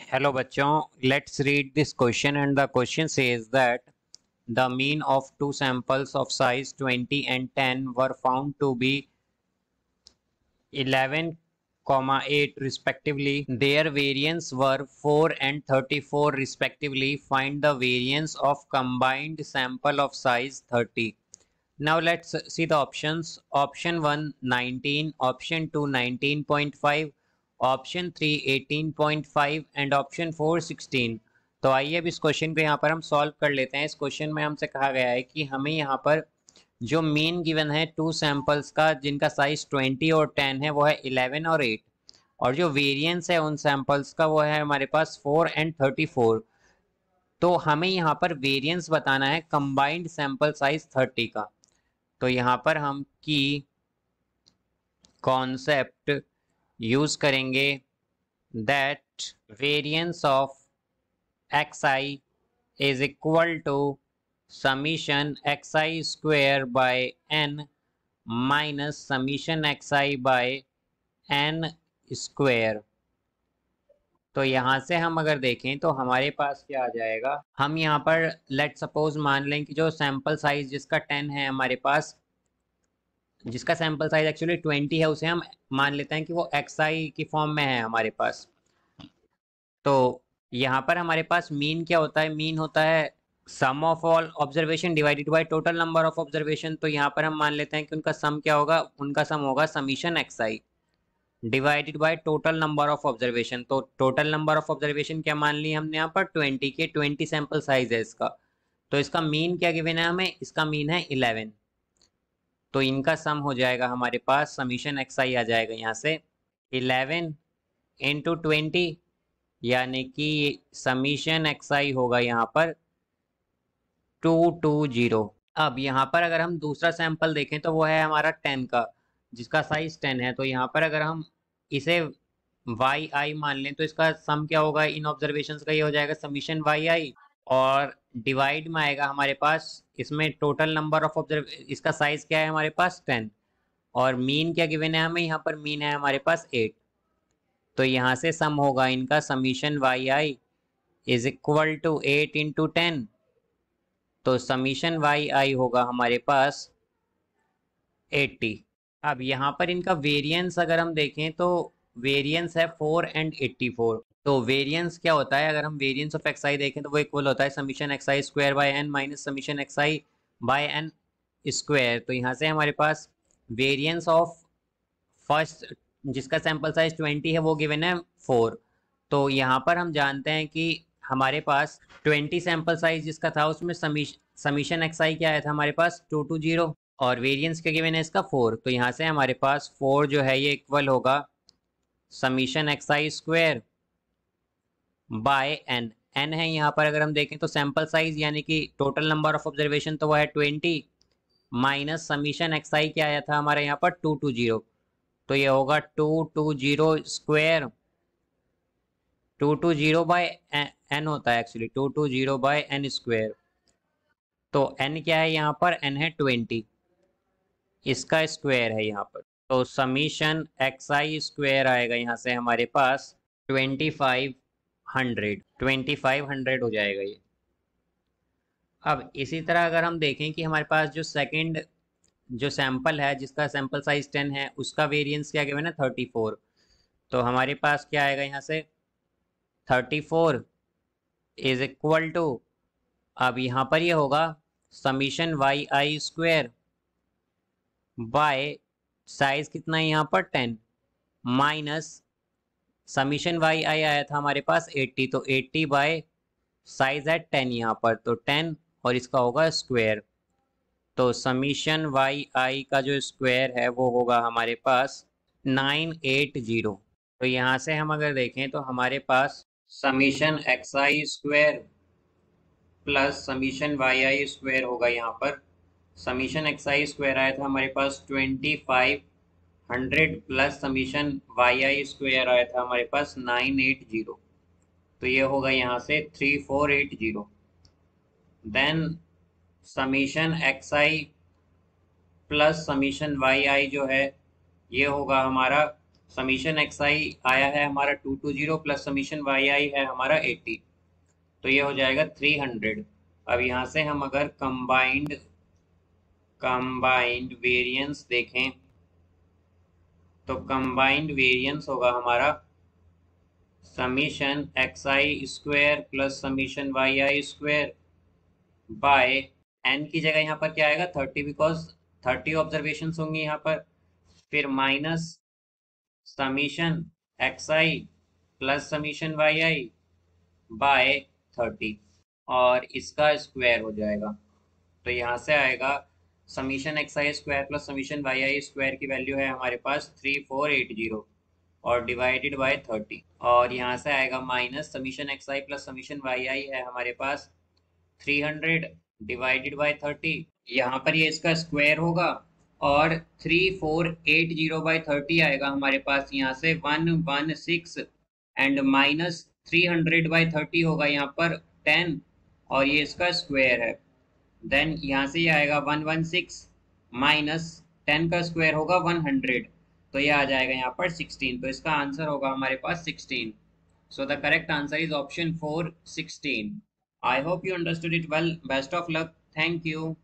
Hello बच्चों, let's read this question and the question says that the mean of two samples of size 20 and 10 were found to be 11,8 respectively. Their variance were 4 and 34 respectively. Find the variance of combined sample of size 30. Now let's see the options. Option 1 19, option 2 19.5, option 3 18.5 and option 4 16। तो आइए अब इस question को यहाँ पर हम solve कर लेते हैं। इस क्वेश्चन में हमसे कहा गया है कि हमें यहाँ पर जो मीन गिवन है टू सैंपल्स का जिनका साइज 20 और 10 है वो है 11 और 8, और जो वेरिएंस है उन सैंपल्स का वो है हमारे पास 4 एंड 34। तो हमें यहाँ पर वेरिएंस बताना है कंबाइंड सैंपल साइज 30 का। तो यहाँ पर हम की कॉन्सेप्ट यूज करेंगे that variance of xi is equal to summation xi square by n minus summation xi by n square। तो यहाँ से हम अगर देखें तो हमारे पास क्या आ जाएगा, हम यहाँ पर लेट सपोज मान लें कि जो सैंपल साइज जिसका 10 है हमारे पास, जिसका सैंपल साइज एक्चुअली 20 है, उसे हम मान लेते हैं कि वो xi की फॉर्म में है हमारे पास। तो यहाँ पर हमारे पास मीन क्या होता है, मीन होता है sum of all observation divided by total number of observation. तो यहाँ पर हम मान लेते हैं कि उनका सम क्या होगा, उनका सम होगा summation xi divided by total number of observation. तो टोटल नंबर ऑफ ऑब्जर्वेशन क्या मान ली हमने यहाँ पर 20 के 20 सैंपल साइज है इसका। तो इसका मीन क्या गिवन है हमें, इसका मीन है 11। तो इनका सम हो जाएगा हमारे पास समीशन xi आ जाएगा यहाँ से 11 इंटू 20, यानी कि समीशन xi होगा यहाँ पर 220। अब यहाँ पर अगर हम दूसरा सैंपल देखें तो वो है हमारा 10 का, जिसका साइज 10 है। तो यहाँ पर अगर हम इसे yi मान लें तो इसका सम क्या होगा इन ऑब्जर्वेशंस का, ये हो जाएगा समीशन yi, और डिवाइड में आएगा हमारे पास इसमें टोटल नंबर ऑफ ऑब्जर्व, इसका साइज क्या है हमारे पास 10, और मीन क्या गिवन है हमें, यहाँ पर मीन है हमारे पास 8। तो यहाँ से सम होगा इनका summation yi is equal to 8 into 10। तो समीशन yi होगा हमारे पास 80। अब यहाँ पर इनका वेरिएंस अगर हम देखें तो वेरिएंस है 4 एंड 84। तो वेरिएंस क्या होता है, अगर हम वेरिएंस ऑफ xi देखें तो वो इक्वल होता है summation xi square by n minus summation xi by n square. तो यहाँ से हमारे पास वेरिएंस ऑफ फर्स्ट जिसका सैंपल साइज 20 है वो गिवन है 4। तो यहाँ पर हम जानते हैं कि हमारे पास 20 सैंपल साइज जिसका था उसमें समीशन xi क्या आया था हमारे पास 220, और वेरिएंस क्या गिवन है इसका 4। तो यहाँ से हमारे पास 4 जो है ये इक्वल होगा summation xi square by n। n है यहाँ पर अगर हम देखें तो सैंपल साइज यानी कि टोटल नंबर ऑफ ऑब्जर्वेशन तो वो है 20 माइनस समीशन xi क्या आया था हमारे यहाँ पर 220। तो ये होगा 220 स्क्वायर, 220 बाय n होता है एक्चुअली 220 बाय n स्क्वायर। तो n क्या है यहाँ पर, n है 20, इसका स्क्वायर है यहाँ पर। तो समीशन xi स्क्वायर आएगा यहाँ से हमारे पास 2500 हो जाएगा ये। अब इसी तरह अगर हम देखें कि हमारे पास जो सेकंड जो सैंपल है जिसका सैंपल साइज 10 है उसका वेरिएंस क्या गिवन है 34। तो हमारे पास क्या आएगा यहाँ से 34 इज इक्वल टू, अब यहाँ पर ये होगा summation yi square by size कितना है यहाँ पर 10 माइनस समीशन yi आया था हमारे पास 80। तो 80 बाय साइज है 10 यहाँ पर, तो 10 और इसका होगा स्क्वायर। तो समीशन yi का जो स्क्वायर है वो होगा हमारे पास 980। तो यहाँ से हम अगर देखें तो हमारे पास summation xi square plus summation yi square होगा यहाँ पर। समीशन xi स्क्वायर आया था हमारे पास 2500 प्लस समीशन yi स्क्वायर आया था हमारे पास 980। तो ये होगा यहाँ से 3480। Then summation xi plus summation yi जो है ये होगा हमारा समीशन एक्स आई आया है हमारा 220 प्लस समीशन वाई आई है हमारा 80, तो ये हो जाएगा 300। अब यहाँ से हम अगर कंबाइंड वेरिएंस देखें तो कंबाइंड वेरिएंस होगा हमारा summation X I square plus summation Y I square by N की जगह यहाँ पर क्या आएगा 30, बिकॉज 30 ऑब्जर्वेशन होंगी यहाँ पर, फिर माइनस समीशन एक्स आई प्लस समीशन वाई आई बाय 30, और इसका स्क्वायर हो जाएगा। तो यहाँ से आएगा summation X I square plus summation Y I square की वैल्यू है हमारे पास 3480 और डिवाइडेड बाय 30, और यहाँ से आएगा माइनस समीशन एक्स आई प्लस समीशन वाई आई है हमारे पास 300 डिवाइडेड बाय 30, यहाँ पर ये इसका स्क्वायर होगा, और 3480/30 आएगा हमारे पास, यहाँ से 116 एंड माइनस 300/30 होगा यहाँ पर 10, और ये इसका स्क्वायर है। देन यहाँ से ये आएगा 116 माइनस 10 का स्क्वायर होगा 100, तो ये आ जाएगा यहाँ पर 16, तो इसका आंसर होगा हमारे पास 16। So the correct answer is option 4, 16. I hope you understood it well. Best of luck. Thank you.